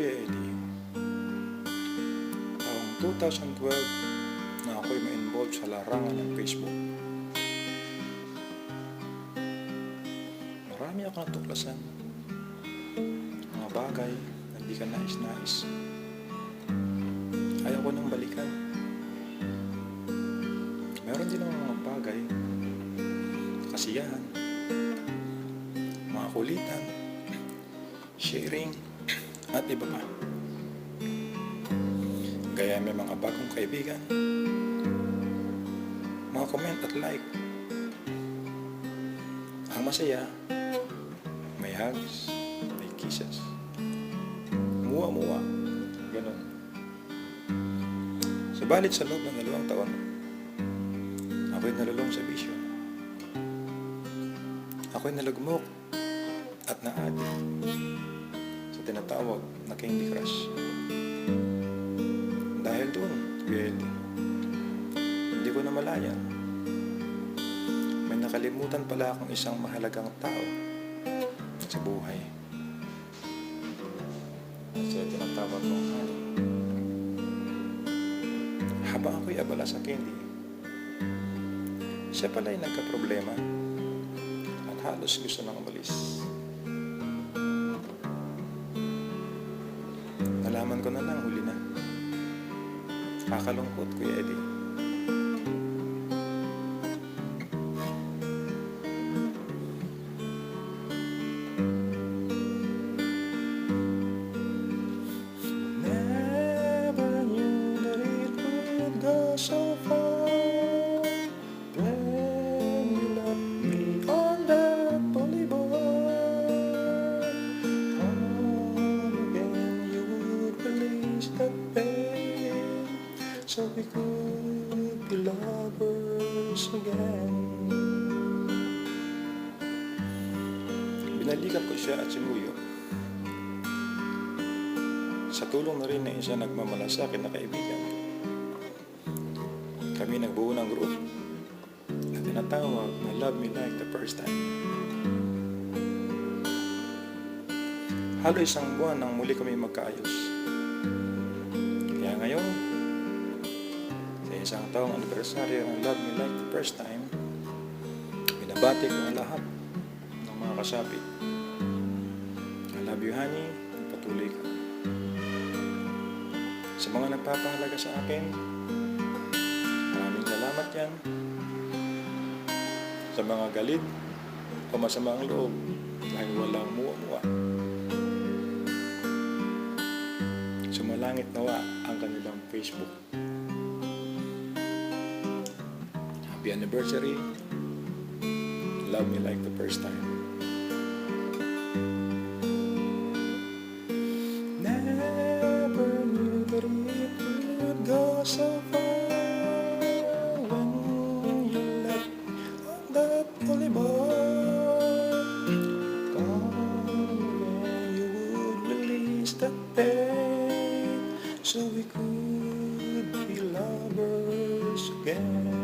Kuya Eddie, taong 2012 na ako'y ma-involve sa larangan ng Facebook. Marami akong natuklasan, mga bagay na di ka nais-nais. Ayaw ko nang balikan. Meron din ang mga bagay, kasiyahan, mga kulitan, sharing, at iba pa. Gaya may mga bagong kaibigan, mga comment at like. Ang masaya, may hugs, may kisses, muwa-muwa, ganun. Subalit sa loob ng 2 taon, ako'y nalulong sa bisyo. Ako'y nalugmok at na-addict sa tinatawag na Candy Crush. Dahil doon, hindi ko na malayan. May nakalimutan pala akong isang mahalagang tao sa buhay. Kasi tinatawag kong honey. Habang ako'y abala sa candy, siya pala'y nagka-problema at halos gusto nang umalis. Nalaman ko na lang, huli na. Kakalungkot, Kuya Eddie. Never knew that it would go so far when you left me on that boulevard. Come again, you would release that pain, so we could be lovers again. Binalikan ko siya at sinuyo. Sa tulong na rin ng isa nagmamalasakit na kaibigan, kami nagbuo ng group na tinatawag na Love Me Like the First Time. Halos 1 buwan nang muli kami magkaayos. Kaya ngayon, sa 1 taong anibersaryo ng Love Me Like the First Time, binabati ko ang lahat ng mga kasapit. I love you, honey. Patuloy ka. Sa mga nagpapahalaga sa akin, maraming salamat yan. Sa mga galit o masamang loob dahil walang muwa-muwa, sumalangit nawa ang kanilang Facebook. Happy anniversary. Love me like the first time. Never knew that it would go so far when you left on that boulevard. Come again, you would release that pain, so we could be lovers again.